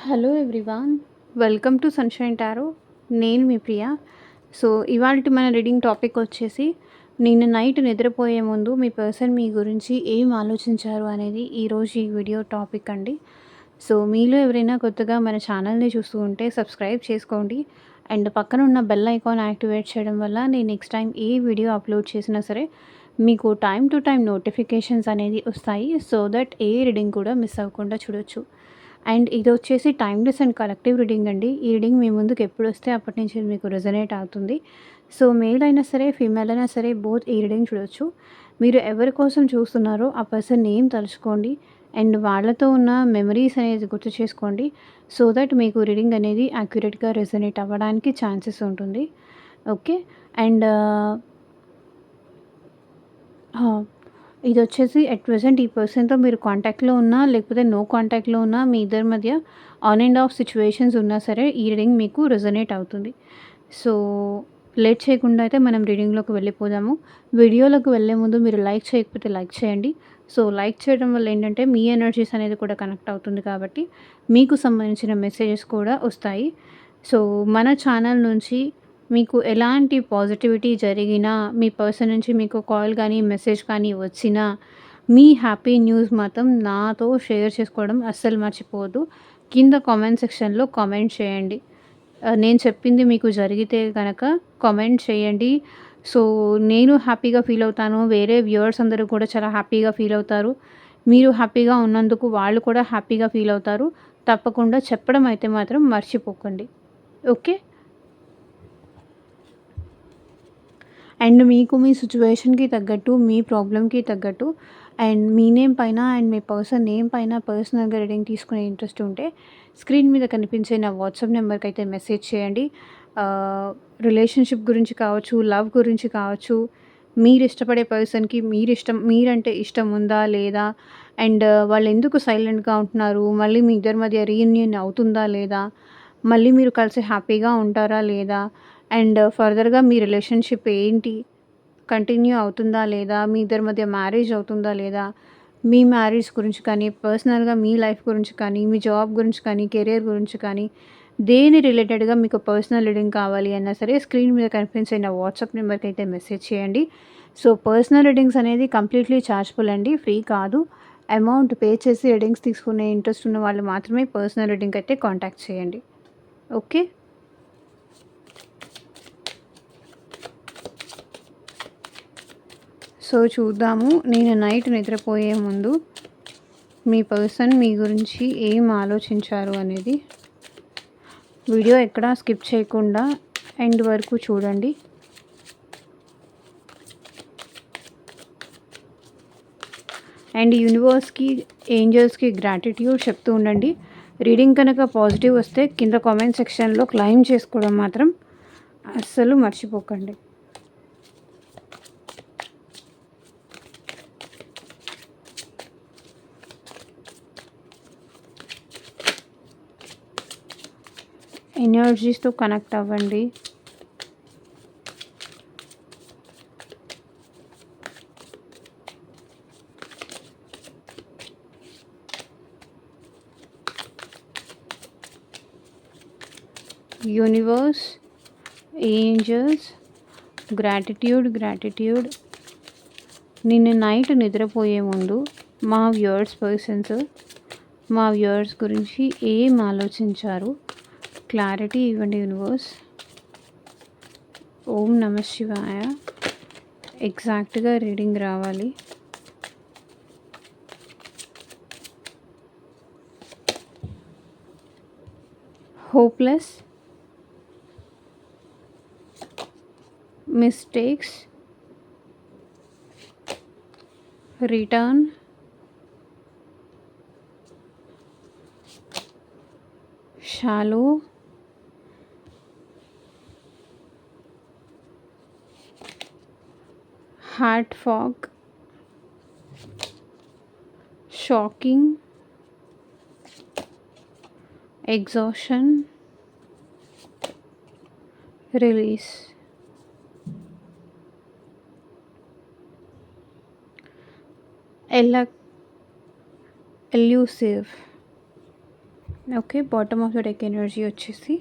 Hello everyone, welcome to sunshine tarot. నేను మీ ప్రియ. So, ఇవాల్టి మన రీడింగ్ టాపిక్ వచ్చేసి, నిన్న నైట్ నిద్రపోయే ముందు మీ పర్సన్ మీ గురించి ఏం ఆలోచించారు అనేది ఈరోజు ఈ వీడియో టాపిక్ అండి. సో, మీలో ఎవరైనా కొత్తగా మన ఛానల్‌ని చూస్తూ ఉంటే సబ్స్క్రైబ్ చేసుకోండి. అండ్ పక్కన ఉన్న బెల్ ఐకాన్ యాక్టివేట్ చేయడం వల్ల నేను నెక్స్ట్ టైం ఏ వీడియో అప్లోడ్ చేసినా సరే మీకు టైమ్ టు టైమ్ నోటిఫికేషన్స్ అనేది వస్తాయి. సో దట్ ఏ రీడింగ్ కూడా మిస్ అవ్వకుండా చూడొచ్చు. అండ్ ఇదొచ్చేసి టైమ్‌లెస్ అండ్ కలెక్టివ్ రీడింగ్ అండి. ఈ రీడింగ్ మీ ముందుకు ఎప్పుడొస్తే అప్పటి నుంచి ఇది మీకు రెజొనేట్ అవుతుంది. సో, మేల్ అయినా సరే, ఫీమేల్ అయినా సరే బోత్ ఈ రీడింగ్ చూడొచ్చు. మీరు ఎవరి కోసం చూస్తున్నారో ఆ పర్సన్ నేమ్ తలుచుకోండి. అండ్ వాళ్ళతో ఉన్న మెమరీస్ అనేది గుర్తు చేసుకోండి. సో దట్ మీకు రీడింగ్ అనేది యాక్యురేట్‌గా రెజొనేట్ అవ్వడానికి ఛాన్సెస్ ఉంటుంది. ఓకే. అండ్ ఆ! ఇదొచ్చేసి అట్ ప్రెజెంట్ ఈ పర్సన్‌తో మీరు కాంటాక్ట్‌లో ఉన్నా, లేకపోతే నో కాంటాక్ట్‌లో ఉన్నా, మీ ఇద్దరి మధ్య ఆన్ అండ్ ఆఫ్ సిట్యుయేషన్స్ ఉన్నా సరే, ఈ రీడింగ్ మీకు రెజొనేట్ అవుతుంది. సో, లేట్ చేయకుండా అయితే మనం రీడింగ్‌లోకి వెళ్ళిపోదాము. వీడియోలోకి వెళ్ళే ముందు మీరు లైక్ చేయకపోతే లైక్ చేయండి. సో, లైక్ చేయడం వల్ల ఏంటంటే, మీ ఎనర్జీస్ అనేది కూడా కనెక్ట్ అవుతుంది కాబట్టి, మీకు సంబంధించిన మెసేజెస్ కూడా వస్తాయి. సో, మన ఛానల్ నుంచి మీకు ఎలాంటి పాజిటివిటీ జరిగినా, మీ పర్సన్ నుంచి మీకు కాల్ కానీ, మెసేజ్ కానీ వచ్చినా, మీ హ్యాపీ న్యూస్ మాత్రం నాతో షేర్ చేసుకోవడం అస్సలు మర్చిపోవద్దు. కింద కామెంట్ సెక్షన్‌లో కామెంట్ చేయండి. నేను చెప్పింది మీకు జరిగితే గనక కామెంట్ చేయండి. సో, నేను హ్యాపీగా ఫీల్ అవుతాను. వేరే వ్యూవర్స్ అందరూ కూడా చాలా హ్యాపీగా ఫీల్ అవుతారు. మీరు హ్యాపీగా ఉన్నందుకు వాళ్ళు కూడా హ్యాపీగా ఫీల్ అవుతారు. తప్పకుండా చెప్పడం అయితే మాత్రం మర్చిపోకండి. ఓకే. అండ్ మీకు మీ సిట్యుయేషన్‌కి తగ్గట్టు, మీ ప్రాబ్లమ్‌కి తగ్గట్టు అండ్ మీ నేమ్ పైన అండ్ మీ పర్సన్ నేమ్ పైన పర్సనల్‌గా రీడింగ్ తీసుకునే ఇంట్రెస్ట్ ఉంటే స్క్రీన్ మీద కనిపించే నా వాట్సాప్ నెంబర్‌కైతే మెసేజ్ చేయండి. రిలేషన్‌షిప్ గురించి కావచ్చు, లవ్ గురించి కావచ్చు, మీరిష్టపడే పర్సన్‌కి మీరంటే ఇష్టం ఉందా? లేదా? అండ్ వాళ్ళెందుకు సైలెంట్‌గా ఉంటున్నారు? మళ్ళీ మీ ఇద్దరి మధ్య రీయూనియన్ అవుతుందా? లేదా? మళ్ళీ మీరు కలిసి హ్యాపీగా ఉంటారా? లేదా? అండ్ ఫర్దర్‌గా మీ రిలేషన్‌షిప్ ఏంటి? కంటిన్యూ అవుతుందా? లేదా? మీ ఇద్దరి మధ్య మ్యారేజ్ అవుతుందా? లేదా? మీ మ్యారేజ్ గురించి కానీ, పర్సనల్‌గా మీ లైఫ్ గురించి కానీ, మీ జాబ్ గురించి కానీ, కెరియర్ గురించి కానీ, దేని రిలేటెడ్‌గా మీకు పర్సనల్ రీడింగ్ కావాలి అన్నా సరే స్క్రీన్ మీద కనిపించే నా వాట్సాప్ నెంబర్‌కైతే మెసేజ్ చేయండి. సో, పర్సనల్ రీడింగ్స్ అనేది కంప్లీట్‌లీ చార్జబుల్ అండి. ఫ్రీ కాదు. అమౌంట్ పే చేసి రీడింగ్స్ తీసుకునే ఇంట్రెస్ట్ ఉన్న వాళ్ళు మాత్రమే పర్సనల్ రీడింగ్‌కి అయితే కాంటాక్ట్ చేయండి. ఓకే. సో, చూద్దాము. నేను నైట్ నిద్రపోయే ముందు మీ పర్సన్ మీ గురించి ఏం ఆలోచించారు అనేది. వీడియో ఎక్కడా స్కిప్ చేయకుండా ఎండ్ వరకు చూడండి. అండ్ యూనివర్స్‌కి, ఏంజెల్స్‌కి గ్రాటిట్యూడ్ చెప్తూ ఉండండి. రీడింగ్ కనుక పాజిటివ్ వస్తే కింద కామెంట్ సెక్షన్‌లో క్లెయిమ్ చేసుకోవడం మాత్రం అస్సలు మర్చిపోకండి. ఎనర్జీస్‌తో కనెక్ట్ అవ్వండి. Universe, angels, gratitude. నిన్న నైట్ నిద్రపోయే ముందు మా వ్యూవర్స్ గురించి ఏం ఆలోచించారు? క్లారిటీ ఇవ్వండి యూనివర్స్. ఓం నమః శివాయ. ఎగ్జాక్ట్‌గా రీడింగ్ రావాలి. Hopeless, mistakes, return, shallow, heart fog, shocking, exhaustion, release. Elusive, okay. Bottom of the deck energy వచ్చేసి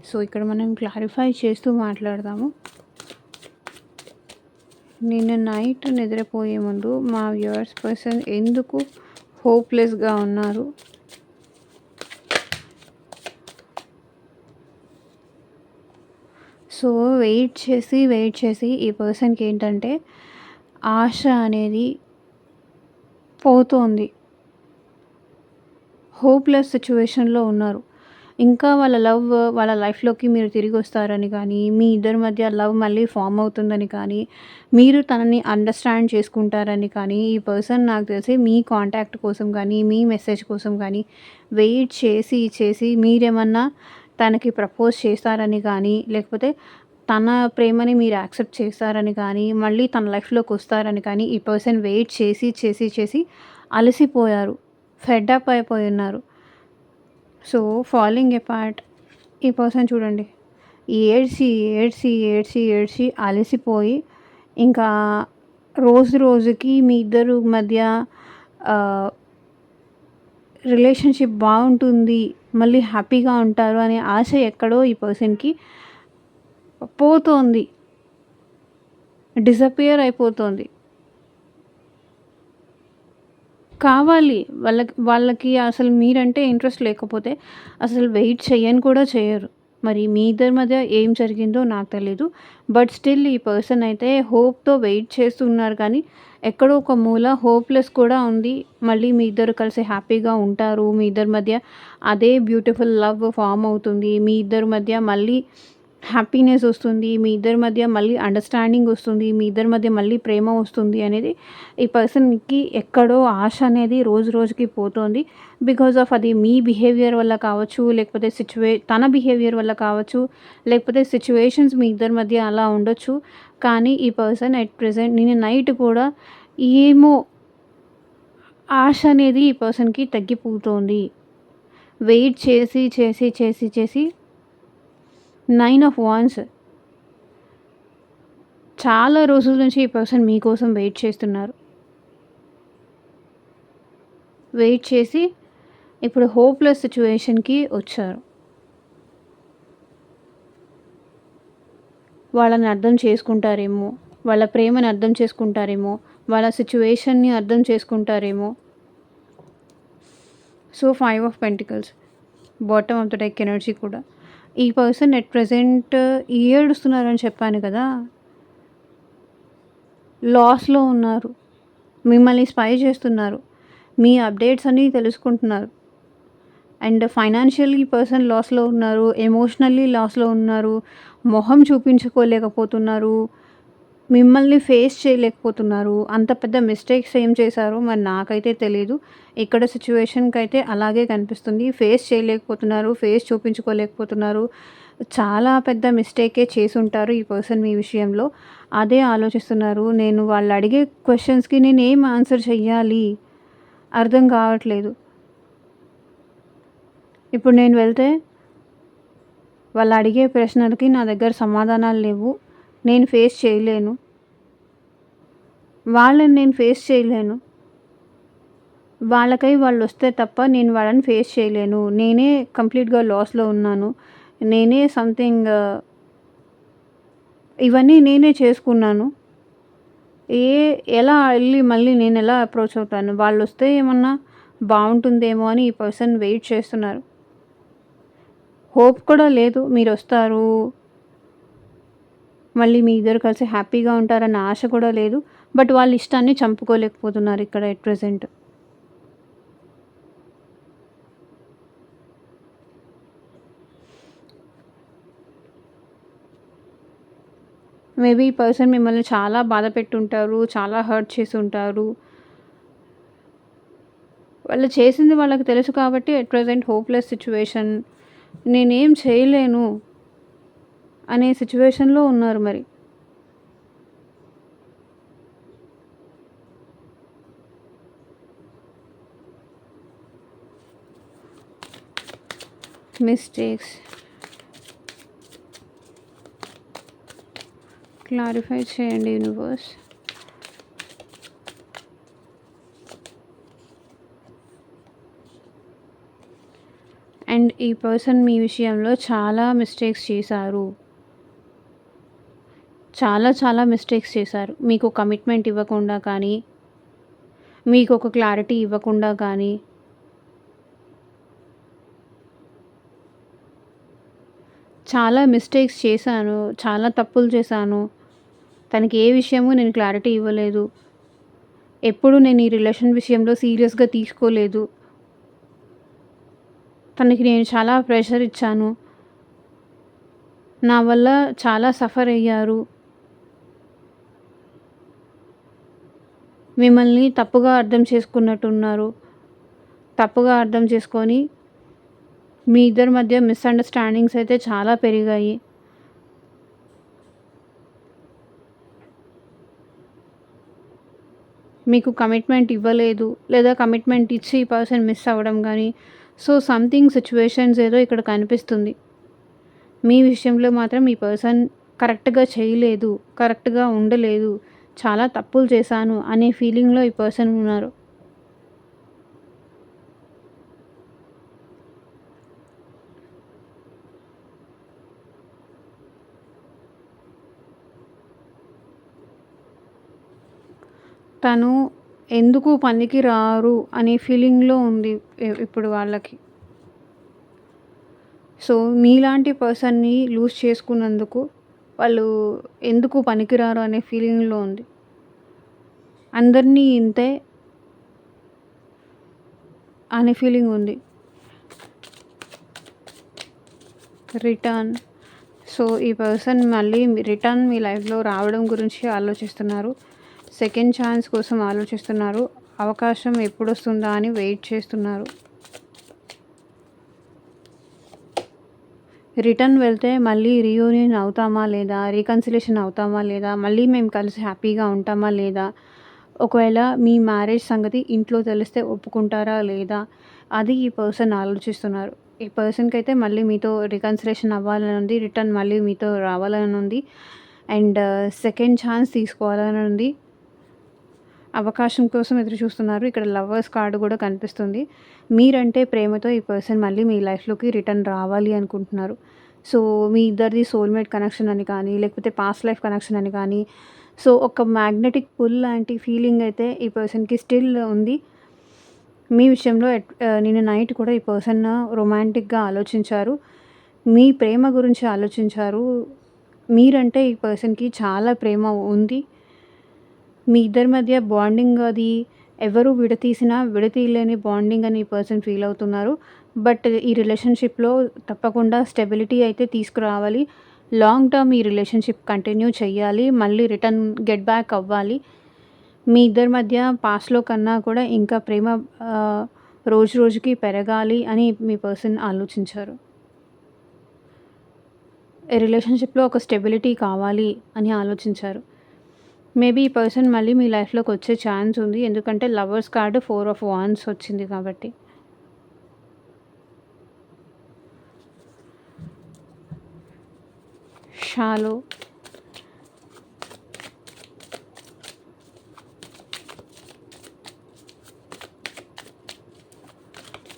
సో, ఇక్కడ మనం క్లారిఫై చేస్తూ మాట్లాడదాము. నిన్న నైట్ నిద్రపోయే ముందు మా వ్యూవర్స్ పర్సన్ ఎందుకు హోప్‌లెస్‌గా ఉన్నారు? సో, వెయిట్ చేసి ఈ పర్సన్‌కి ఏంటంటే ఆశ అనేది పోతోంది. హోప్‌లెస్ సిట్యుయేషన్‌లో ఉన్నారు. ఇంకా వాళ్ళ లైఫ్‌లోకి మీరు తిరిగొస్తారని కానీ, మీ ఇద్దరి మధ్య లవ్ మళ్ళీ ఫార్మ్ అవుతుందని కానీ, మీరు తనని అండర్‌స్టాండ్ చేసుకుంటారని కానీ, ఈ పర్సన్ నాకు తెలిసి మీ కాంటాక్ట్ కోసం కానీ, మీ మెసేజ్ కోసం కానీ వెయిట్ చేసి మీరేమన్నా తనకి ప్రపోజ్ చేస్తారని కానీ, లేకపోతే తన ప్రేమని మీరు యాక్సెప్ట్ చేస్తారని కానీ, మళ్ళీ తన లైఫ్‌లోకొస్తారని కానీ, ఈ పర్సన్ వెయిట్ చేసి అలసిపోయారు. ఫెడ్ అప్ అయిపోయున్నారు. సో, ఫాలింగ్ ఎపార్ట్ ఈ పర్సన్ చూడండి. ఏడ్చి అలసిపోయి ఇంకా రోజుకి మీ ఇద్దరు మధ్య ఆహ్, రిలేషన్‌షిప్ బావుంటుంది. మళ్ళీ హ్యాపీగా ఉంటారు అనే ఆశ ఎక్కడో ఈ పర్సన్‌కి పోతోంది. డిసపియర్ అయిపోతోంది. కావాలి. వాళ్ళకి అసలు మీరంటే ఇంట్రెస్ట్ లేకపోతే అసలు వెయిట్ చెయ్యను కూడా చెయ్యరు. మరి మీ ఇద్దరి మధ్య ఏం జరిగిందో నాకు తెలీదు. బట్ స్టిల్ ఈ పర్సన్ అయితే హోప్‌తో వెయిట్ చేస్తున్నారు కానీ, ఎక్కడో ఒక మూల హోప్‌లెస్ కూడా ఉంది. మళ్ళీ మీ ఇద్దరు కలిసి హ్యాపీగా ఉంటారు. మీ ఇద్దరి మధ్య అదే బ్యూటిఫుల్ లవ్ ఫార్మ్ అవుతుంది. మీ ఇద్దరి మధ్య మళ్ళీ హ్యాపీనెస్ వస్తుంది. మీ ఇద్దరి మధ్య మళ్ళీ అండర్‌స్టాండింగ్ వస్తుంది. మీ ఇద్దరి మధ్య మళ్ళీ ప్రేమ వస్తుంది అనేది ఈ పర్సన్‌కి ఎక్కడో ఆశ అనేది రోజుకి పోతోంది. బికాజ్ ఆఫ్ అది మీ బిహేవియర్ వల్ల కావచ్చు, లేకపోతే తన బిహేవియర్ వల్ల కావచ్చు, లేకపోతే సిట్యుయేషన్స్ మీ ఇద్దరి మధ్య అలా ఉండొచ్చు. కానీ ఈ పర్సన్ ఎట్ ప్రెజెంట్ నిన్న నైట్ కూడా ఏమో ఆశ అనేది ఈ పర్సన్‌కి తగ్గిపోతోంది. వెయిట్ చేసి 9 ఆఫ్ వాండ్స్ చాలా రోజుల నుంచి ఈ పర్సన్ మీకోసం వెయిట్ చేస్తున్నారు. వెయిట్ చేసి ఇప్పుడు హోప్‌లెస్ సిట్యుయేషన్‌కి వచ్చారు. వాళ్ళని అర్థం చేసుకుంటారేమో, వాళ్ళ ప్రేమని అర్థం చేసుకుంటారేమో, వాళ్ళ సిట్యుయేషన్‌ని అర్థం చేసుకుంటారేమో. So, 5 of pentacles bottom of the deck energy కూడా. ఈ పర్సన్ ఎట్ ప్రెజెంట్ ఏడుస్తున్నారని చెప్పాను కదా! లాస్‌లో ఉన్నారు. మిమ్మల్ని స్పై చేస్తున్నారు. మీ అప్డేట్స్ అన్నీ తెలుసుకుంటున్నారు. అండ్ ఫైనాన్షియల్లీ ఈ పర్సన్ లాస్‌లో ఉన్నారు. ఎమోషనల్లీ లాస్‌లో ఉన్నారు. మొహం చూపించుకోలేకపోతున్నారు. మిమ్మల్ని ఫేస్ చేయలేకపోతున్నారు. అంత పెద్ద మిస్టేక్స్ ఏం చేశారో మరి నాకైతే తెలీదు. ఇక్కడ సిట్యుయేషన్‌కైతే అలాగే కనిపిస్తుంది. ఫేస్ చేయలేకపోతున్నారు. ఫేస్ చూపించుకోలేకపోతున్నారు. చాలా పెద్ద మిస్టేకే చేసుంటారు ఈ పర్సన్ మీ విషయంలో. అదే ఆలోచిస్తున్నారు. నేను వాళ్ళు అడిగే క్వెషన్స్‌కి నేనేం ఆన్సర్ చెయ్యాలి? అర్థం కావట్లేదు. ఇప్పుడు నేను వెళ్తే వాళ్ళు అడిగే ప్రశ్నలకి నా దగ్గర సమాధానాలు లేవు. నేను ఫేస్ చేయలేను. వాళ్ళని నేను ఫేస్ చేయలేను. వాళ్ళకై వాళ్ళొస్తే తప్ప నేను వాళ్ళని ఫేస్ చేయలేను. నేనే కంప్లీట్‌గా లాస్‌లో ఉన్నాను. నేనే సంథింగ్ ఇవన్నీ నేనే చేసుకున్నాను. ఎలా ఎళ్లి మళ్ళీ నేనెలా అప్రోచ్ అవుతాను? వాళ్ళొస్తే ఏమన్నా బావుంటుందేమో అని ఈ పర్సన్ వెయిట్ చేస్తున్నారు. హోప్ కూడా లేదు మీరొస్తారు. మళ్ళీ మీ ఇద్దరు కలిసి హ్యాపీగా ఉంటారన్న ఆశ కూడా లేదు. బట్ వాళ్ళ ఇష్టాన్ని చంపుకోలేకపోతున్నారు ఇక్కడ ఎట్ ప్రెజెంట్. మేబీ ఈ పర్సన్ మిమ్మల్ని చాలా బాధ పెట్టుంటారు. చాలా హర్ట్ చేసుంటారు. వాళ్ళు చేసింది వాళ్ళకి తెలుసు కాబట్టి ఎట్ ప్రెజెంట్ హోప్‌లెస్ సిట్యుయేషన్. నేనేం చేయలేను అనే సిట్యుయేషన్‌లో ఉన్నారు మరి. మిస్టేక్స్ క్లారిఫై చేయండి యూనివర్స్. అండ్ ఈ పర్సన్ మీ విషయంలో చాలా మిస్టేక్స్ చేశారు. చాలా మిస్టేక్స్ చేశారు. మీకు కమిట్మెంట్ ఇవ్వకుండా కానీ, మీకొక క్లారిటీ ఇవ్వకుండా కానీ, చాలా మిస్టేక్స్ చేశాను. చాలా తప్పులు చేశాను. తనకి ఏ విషయము నేను క్లారిటీ ఇవ్వలేదు. ఎప్పుడు నేను ఈ రిలేషన్ విషయంలో సీరియస్‌గా తీసుకోలేదు. తనకి నేను చాలా ప్రెషర్ ఇచ్చాను. నా వల్ల చాలా సఫర్ అయ్యారు. మిమ్మల్ని తప్పుగా అర్థం చేసుకున్నట్టున్నారు. తప్పుగా అర్థం చేసుకొని మీ ఇద్దరి మధ్య మిస్‌అండర్‌స్టాండింగ్స్ అయితే చాలా పెరిగాయి. మీకు కమిట్మెంట్ ఇవ్వలేదు. లేదా కమిట్మెంట్ ఇచ్చి ఈ పర్సన్ మిస్ అవ్వడం గానీ, సో సంథింగ్ సిట్యుయేషన్స్ ఏదో ఇక్కడ కనిపిస్తుంది. మీ విషయంలో మాత్రం ఈ పర్సన్ కరెక్ట్‌గా చేయలేదు. కరెక్ట్‌గా ఉండలేదు. చాలా తప్పులు చేశాను అనే ఫీలింగ్‌లో ఈ పర్సన్ ఉన్నారు. తను ఎందుకు పనికి రారు అనే ఫీలింగ్‌లో ఉంది ఇప్పుడు వాళ్ళకి. సో, మీలాంటి పర్సన్‌ని లూజ్ చేసుకున్నందుకు వాళ్ళు ఎందుకు పనికిరారు అనే ఫీలింగ్‌లో ఉంది. అందరినీ ఇంతే అనే ఫీలింగ్ ఉంది. రిటర్న్. సో, ఈ పర్సన్ మళ్ళీ రిటర్న్ మీ లైఫ్‌లో రావడం గురించి ఆలోచిస్తున్నారు. సెకండ్ ఛాన్స్ కోసం ఆలోచిస్తున్నారు. అవకాశం ఎప్పుడొస్తుందా అని వెయిట్ చేస్తున్నారు. రిటర్న్ వెళ్తే మళ్ళీ రీయూనియన్ అవుతామా లేదా? రీకన్సిలేషన్ అవుతామా లేదా? మళ్ళీ మేము కలిసి హ్యాపీగా ఉంటామా లేదా? ఒకవేళ మీ మ్యారేజ్ సంగతి ఇంట్లో తెలిస్తే ఒప్పుకుంటారా లేదా? అది ఈ పర్సన్ ఆలోచిస్తున్నారు. ఈ పర్సన్‌కైతే మళ్ళీ మీతో రీకన్సిలేషన్ అవ్వాలని ఉంది. రిటర్న్ మళ్ళీ మీతో రావాలని ఉంది. అండ్ సెకండ్ ఛాన్స్ తీసుకోవాలని ఉంది. అవకాశం కోసం ఎదురు చూస్తున్నారు. ఇక్కడ లవర్స్ కార్డ్ కూడా కనిపిస్తుంది. మీరంటే ప్రేమతో ఈ పర్సన్ మళ్ళీ మీ లైఫ్‌లోకి రిటర్న్ రావాలి అనుకుంటున్నారు. సో, మీ ఇద్దరిది సోల్‌మేట్ కనెక్షన్ అని కానీ, లేకపోతే పాస్ట్ లైఫ్ కనెక్షన్ అని కానీ, సో, ఒక మ్యాగ్నెటిక్ పుల్ లాంటి ఫీలింగ్ అయితే ఈ పర్సన్‌కి స్టిల్ ఉంది. మీ విషయంలో నిన్న నైట్ కూడా ఈ పర్సన్ రొమాంటిక్‌గా ఆలోచించారు. మీ ప్రేమ గురించి ఆలోచించారు. మీరంటే ఈ పర్సన్‌కి చాలా ప్రేమ ఉంది. మీ ఇద్దరి మధ్య బాండింగ్ అది ఎవరు విడతీసినా విడతీయలేని బాండింగ్ అని ఈ పర్సన్ ఫీల్ అవుతున్నారు. బట్ ఈ రిలేషన్‌షిప్‌లో తప్పకుండా స్టెబిలిటీ అయితే తీసుకురావాలి. లాంగ్ టర్మ్ ఈ రిలేషన్‌షిప్ కంటిన్యూ చేయాలి. మళ్ళీ రిటర్న్ గెట్ బ్యాక్ అవ్వాలి. మీ ఇద్దరి మధ్య పాస్ట్‌లో కన్నా కూడా ఇంకా ప్రేమ రోజు రోజుకి పెరగాలి అని మీ పర్సన్ ఆలోచించారు. రిలేషన్‌షిప్‌లో ఒక స్టెబిలిటీ కావాలి అని ఆలోచించారు. మేబీ ఈ పర్సన్ మళ్ళీ మీ లైఫ్‌లోకి వచ్చే ఛాన్స్ ఉంది. ఎందుకంటే లవర్స్ కార్డ్ 4 ఆఫ్ వాండ్స్ వచ్చింది కాబట్టి. షాలో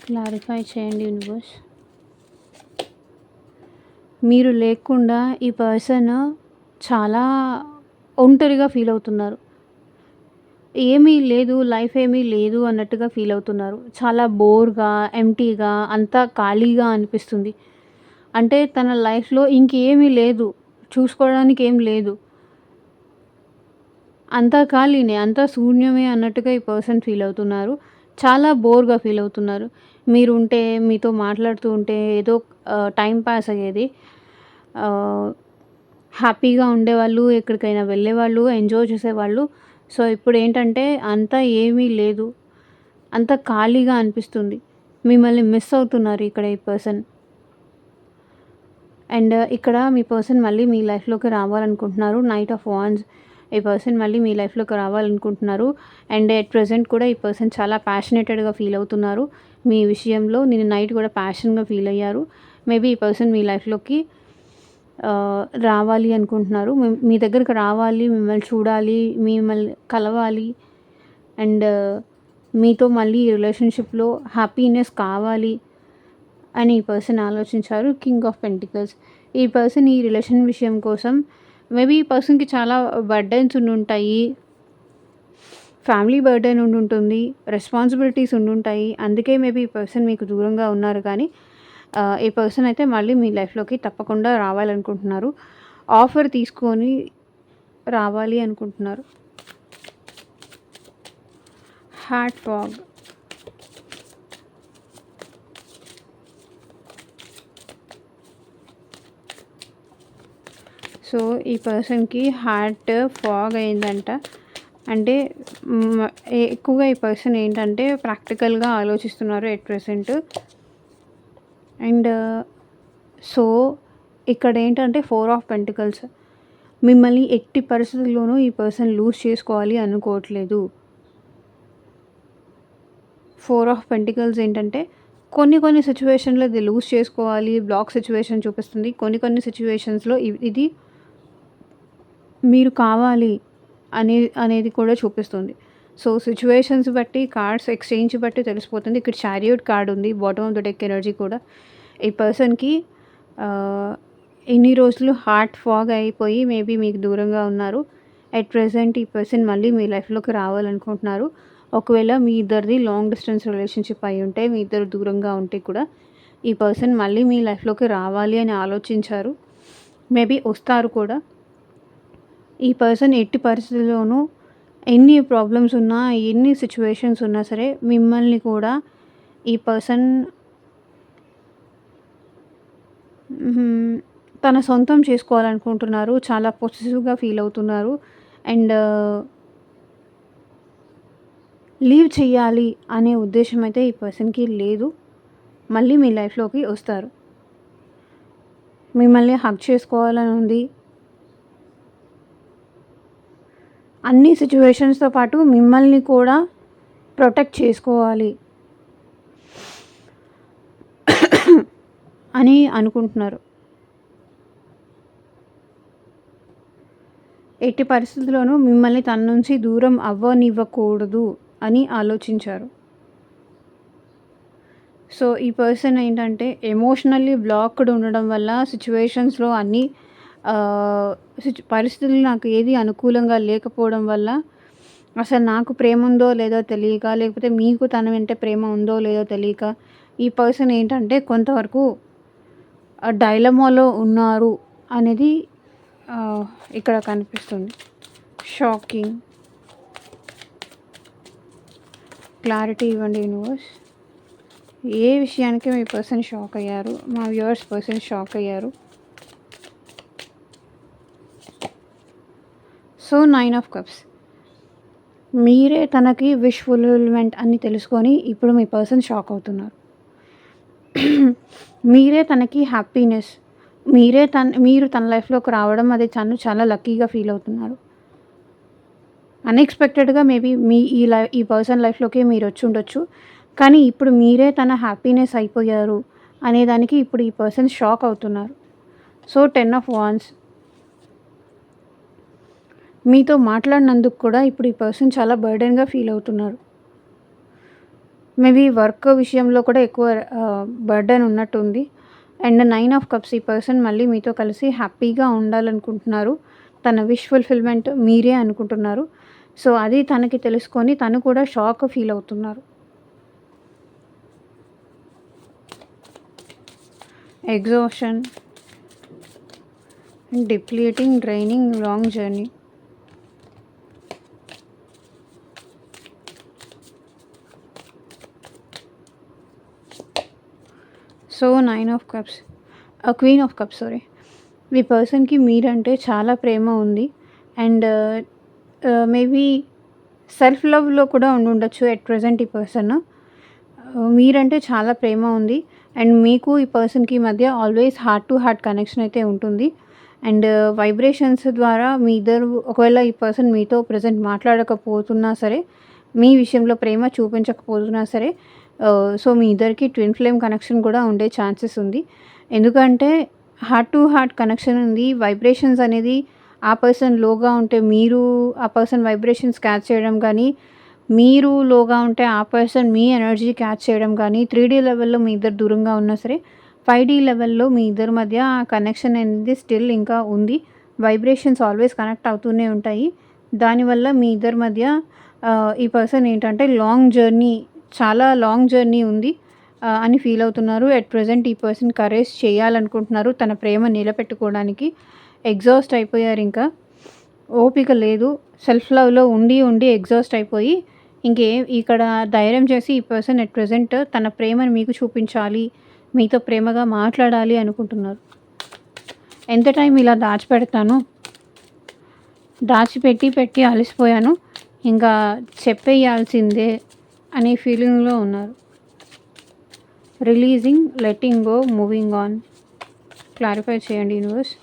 క్లారిఫై చేయండి యూనివర్స్. మీరు లేకుండా ఈ పర్సన్ చాలా ఒంటరిగా ఫీల్ అవుతున్నారు. ఏమీ లేదు, లైఫ్ ఏమీ లేదు అన్నట్టుగా ఫీల్ అవుతున్నారు. చాలా బోర్‌గా, ఎంప్టీగా, అంతా ఖాళీగా అనిపిస్తుంది. అంటే తన లైఫ్‌లో ఇంకేమీ లేదు. చూసుకోవడానికి ఏం లేదు. అంతా ఖాళీనే, అంతా శూన్యమే అన్నట్టుగా ఈ పర్సన్ ఫీల్ అవుతున్నారు. చాలా బోర్‌గా ఫీల్ అవుతున్నారు. మీరుంటే, మీతో మాట్లాడుతూ ఉంటే ఏదో టైం పాస్ అయ్యేది. హ్యాపీగా ఉండేవాళ్ళు, ఎక్కడికైనా వెళ్ళేవాళ్ళు, ఎంజాయ్ చేసేవాళ్ళు. సో, ఇప్పుడేంటంటే అంతా ఏమీ లేదు. అంతా ఖాళీగా అనిపిస్తుంది. మిమ్మల్ని మిస్ అవుతున్నారు ఇక్కడ ఈ పర్సన్. అండ్ ఇక్కడ మీ పర్సన్ మళ్ళీ మీ లైఫ్‌లోకి రావాలనుకుంటున్నారు. Knight of wands. ఈ పర్సన్ మళ్ళీ మీ లైఫ్‌లోకి రావాలనుకుంటున్నారు. అండ్ ఎట్ ప్రెజెంట్ కూడా ఈ పర్సన్ చాలా ప్యాషనేటెడ్‌గా ఫీల్ అవుతున్నారు. మీ విషయంలో నిన్న నైట్ కూడా ప్యాషన్‌గా ఫీల్ అయ్యారు. మేబీ ఈ పర్సన్ మీ లైఫ్‌లోకి రావాలి అనుకుంటున్నారు. మీ దగ్గరికి రావాలి, మిమ్మల్ని చూడాలి, మిమ్మల్ని కలవాలి అండ్ మీతో మళ్ళీ ఈ రిలేషన్‌షిప్‌లో హ్యాపీనెస్ కావాలి అని ఈ పర్సన్ ఆలోచించారు. King of pentacles. ఈ పర్సన్ ఈ రిలేషన్ విషయం కోసం మేబీ ఈ పర్సన్‌కి చాలా బర్డెన్స్ ఉండుంటాయి. ఫ్యామిలీ బర్డెన్ ఉండుంటుంది. రెస్పాన్సిబిలిటీస్ ఉండుంటాయి. అందుకే మేబీ ఈ పర్సన్ మీకు దూరంగా ఉన్నారు కానీ ఈ పర్సన్ అయితే మళ్ళీ మీ లైఫ్‌లోకి తప్పకుండా రావాలనుకుంటున్నారు. ఆఫర్ తీసుకొని రావాలి అనుకుంటున్నారు. Heart fog. సో, ఈ పర్సన్‌కి హార్ట్ ఫాగ్ అయిందంట. అంటే ఎక్కువగా ఈ పర్సన్ ఏంటంటే ప్రాక్టికల్‌గా ఆలోచిస్తున్నారు ఎట్ ప్రెజెంట్. అండ్ సో, ఇక్కడేంటంటే 4 ఆఫ్ పెంటికల్స్. మిమ్మల్ని ఎట్టి పరిస్థితుల్లోనూ ఈ పర్సన్ లూజ్ చేసుకోవాలి అనుకోవట్లేదు. 4 ఆఫ్ పెంటికల్స్ ఏంటంటే కొన్ని సిట్యుయేషన్‌లో ఇది లూజ్ చేసుకోవాలి, బ్లాక్ సిట్యుయేషన్ చూపిస్తుంది. కొన్ని సిట్యుయేషన్స్‌లో ఇది మీరు కావాలి అనేది కూడా చూపిస్తుంది. సో, సిట్యుయేషన్స్ బట్టి కార్డ్స్ ఎక్స్‌చేంజ్ బట్టి తెలిసిపోతుంది. ఇక్కడ చారియట్ కార్డ్ ఉంది. Bottom of the deck energy కూడా. ఈ పర్సన్‌కి ఇన్ని రోజులు హార్ట్ ఫాగ్ అయిపోయి మేబీ మీకు దూరంగా ఉన్నారు. ఎట్ ప్రెజెంట్ ఈ పర్సన్ మళ్ళీ మీ లైఫ్‌లోకి రావాలనుకుంటున్నారు. ఒకవేళ మీ ఇద్దరిది లాంగ్ డిస్టెన్స్ రిలేషన్‌షిప్ అయి ఉంటే, మీ ఇద్దరు దూరంగా ఉంటే కూడా ఈ పర్సన్ మళ్ళీ మీ లైఫ్‌లోకి రావాలి అని ఆలోచించారు. మేబీ వస్తారు కూడా. ఈ పర్సన్ ఎట్టి పరిస్థితుల్లోనూ ఎన్ని ప్రాబ్లమ్స్ ఉన్నా, ఎన్ని సిట్యుయేషన్స్ ఉన్నా సరే మిమ్మల్ని కూడా ఈ పర్సన్ తన సొంతం చేసుకోవాలనుకుంటున్నారు. చాలా పొసెసివ్‌గా ఫీల్ అవుతున్నారు. అండ్ లీవ్ చెయ్యాలి అనే ఉద్దేశం అయితే ఈ పర్సన్‌కి లేదు. మళ్ళీ మీ లైఫ్‌లోకి వస్తారు. మిమ్మల్ని హగ్ చేసుకోవాలని ఉంది. అన్ని సిట్యుయేషన్స్‌తో పాటు మిమ్మల్ని కూడా ప్రొటెక్ట్ చేసుకోవాలి అని అనుకుంటున్నారు. ఎట్టి పరిస్థితుల్లోనూ మిమ్మల్ని తన నుంచి దూరం అవ్వనివ్వకూడదు అని ఆలోచించారు. సో, ఈ పర్సన్ ఏంటంటే ఎమోషనల్లీ బ్లాక్డ్ ఉండడం వల్ల సిట్యుయేషన్స్‌లో అన్నీ పరిస్థితులు నాకు ఏది అనుకూలంగా లేకపోవడం వల్ల అసలు నాకు ప్రేమ ఉందో లేదో తెలియక, లేకపోతే మీకు తన వెంట ప్రేమ ఉందో లేదో తెలియక ఈ పర్సన్ ఏంటంటే కొంతవరకు డైలమాలో ఉన్నారు అనేది ఇక్కడ కనిపిస్తుంది. షాకింగ్. క్లారిటీ ఇవ్వండి యూనివర్స్. ఏ విషయానికి మీ పర్సన్ షాక్ అయ్యారు? మా వ్యూవర్స్ పర్సన్ షాక్ అయ్యారు. So, 9 of cups. మీరే తనకి విష్ ఫుల్‌ఫిల్‌మెంట్ అని తెలుసుకొని ఇప్పుడు మీ పర్సన్ షాక్ అవుతున్నారు. మీరే తనకి హ్యాపీనెస్. మీరు తన లైఫ్‌లోకి రావడం అది తను చాలా లక్కీగా ఫీల్ అవుతున్నారు. అన్‌ఎక్స్‌పెక్టెడ్‌గా మేబీ ఈ పర్సన్ లైఫ్‌లోకి మీరు వచ్చి ఉండొచ్చు. కానీ ఇప్పుడు మీరే తన హ్యాపీనెస్ అయిపోయారు అనేదానికి ఇప్పుడు ఈ పర్సన్ షాక్ అవుతున్నారు. So, 10 of wands. మీతో మాట్లాడినందుకు కూడా ఇప్పుడు ఈ పర్సన్ చాలా బర్డెన్‌గా ఫీల్ అవుతున్నారు. మేబీ వర్క్ విషయంలో కూడా ఎక్కువ బర్డెన్ ఉన్నట్టుంది. And 9 of cups. ఈ పర్సన్ మళ్ళీ మీతో కలిసి హ్యాపీగా ఉండాలనుకుంటున్నారు. తన విష్ ఫుల్‌ఫిల్‌మెంట్ మీరే అనుకుంటున్నారు. సో, అది తనకి తెలుసుకొని తను కూడా షాక్ ఫీల్ అవుతున్నారు. Exhaustion, depleting, draining, long journey. So, 9 of cups. Queen of cups sorry. ఈ పర్సన్‌కి మీరంటే చాలా ప్రేమ ఉంది. అండ్ మేబీ సెల్ఫ్ లవ్‌లో కూడా ఉండుండొచ్చు ఎట్ ప్రెజెంట్ ఈ పర్సన్. మీరంటే చాలా ప్రేమ ఉంది. అండ్ మీకు ఈ పర్సన్‌కి మధ్య always heart to heart connection అయితే ఉంటుంది. అండ్ వైబ్రేషన్స్ ద్వారా మీ ఇద్దరు ఒకవేళ ఈ పర్సన్ మీతో ప్రెజెంట్ మాట్లాడకపోతున్నా సరే, మీ విషయంలో ప్రేమ చూపించకపోతున్నా సరే, సో, మీ ఇద్దరికి ట్విన్ ఫ్లేమ్ కనెక్షన్ కూడా ఉండే ఛాన్సెస్ ఉంది. ఎందుకంటే హార్ట్ టు హార్ట్ కనెక్షన్ ఉంది. వైబ్రేషన్స్ అనేది ఆ పర్సన్ లోగా ఉంటే మీరు ఆ పర్సన్ వైబ్రేషన్స్ క్యాచ్ చేయడం కానీ, మీరు లోగా ఉంటే ఆ పర్సన్ మీ ఎనర్జీ క్యాచ్ చేయడం కానీ 3D లెవెల్‌లో మీ ఇద్దరు దూరంగా ఉన్నా సరే 5D లెవెల్‌లో మీ ఇద్దరి మధ్య ఆ కనెక్షన్ అనేది స్టిల్ ఇంకా ఉంది. వైబ్రేషన్స్ ఆల్వేస్ కనెక్ట్ అవుతూనే ఉంటాయి. దానివల్ల మీ ఇద్దరి మధ్య ఈ పర్సన్ ఏంటంటే చాలా లాంగ్ జర్నీ ఉంది అని ఫీల్ అవుతున్నారు. ఎట్ ప్రెజెంట్ ఈ పర్సన్ కరేజ్ చేయాలనుకుంటున్నారు తన ప్రేమ నిలబెట్టుకోవడానికి. ఎగ్జాస్ట్ అయిపోయారింకా. ఓపిక లేదు. సెల్ఫ్ లవ్‌లో ఉండి ఎగ్జాస్ట్ అయిపోయి ఇక్కడ ధైర్యం చేసి ఈ పర్సన్ ఎట్ ప్రెజెంట్ తన ప్రేమను మీకు చూపించాలి, మీతో ప్రేమగా మాట్లాడాలి అనుకుంటున్నారు. ఎంత టైం ఇలా దాచిపెడతాను, పెట్టి అలసిపోయాను, ఇంకా చెప్పేయాల్సిందే అనే ఫీలింగ్‌లో ఉన్నారు. Releasing, letting go, moving on. Clarify చేయండి యూనివర్స్.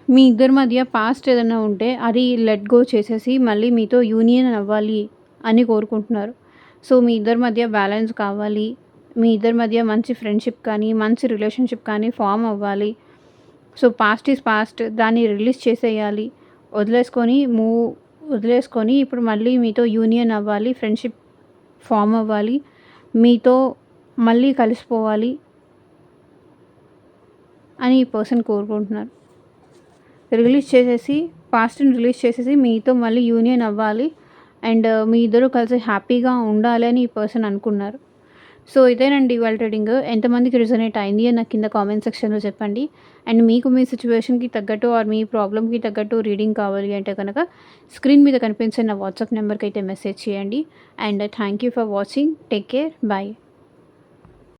మీ ఇద్దరి మధ్య పాస్ట్ ఏదైనా ఉంటే అది లెట్ గో చేసేసి మళ్ళీ మీతో యూనియన్ అవ్వాలి అని కోరుకుంటున్నారు. సో మీ ఇద్దరి మధ్య బ్యాలెన్స్ కావాలి. మీ ఇద్దరి మధ్య మంచి ఫ్రెండ్షిప్ కానీ మంచి రిలేషన్షిప్ కానీ ఫామ్ అవ్వాలి. సో పాస్ట్ ఈజ్ పాస్ట్, దాన్ని రిలీజ్ చేసేయాలి. వదిలేసుకొని ఇప్పుడు మళ్ళీ మీతో యూనియన్ అవ్వాలి, ఫ్రెండ్షిప్ ఫామ్ అవ్వాలి, మీతో మళ్ళీ కలిసిపోవాలి అని ఈ పర్సన్ కోరుకుంటున్నారు. పాస్ట్‌ని రిలీజ్ చేసేసి మీతో మళ్ళీ యూనియన్ అవ్వాలి అండ్ మీ ఇద్దరు కలిసి హ్యాపీగా ఉండాలి అని ఈ పర్సన్ అనుకున్నారు. సో ఇదేనండి ఇవాళ రీడింగ్. ఎంతమందికి రిజొనేట్ అయింది అని నాకు కింద కామెంట్ సెక్షన్‌లో చెప్పండి. అండ్ మీకు మీ సిట్యుయేషన్‌కి తగ్గట్టు ఆర్ మీ ప్రాబ్లమ్‌కి తగ్గట్టు రీడింగ్ కావాలి అంటే కనుక స్క్రీన్ మీద కనిపించే నా వాట్సాప్ నెంబర్‌కి అయితే మెసేజ్ చేయండి. And thank you for watching. Take care. By.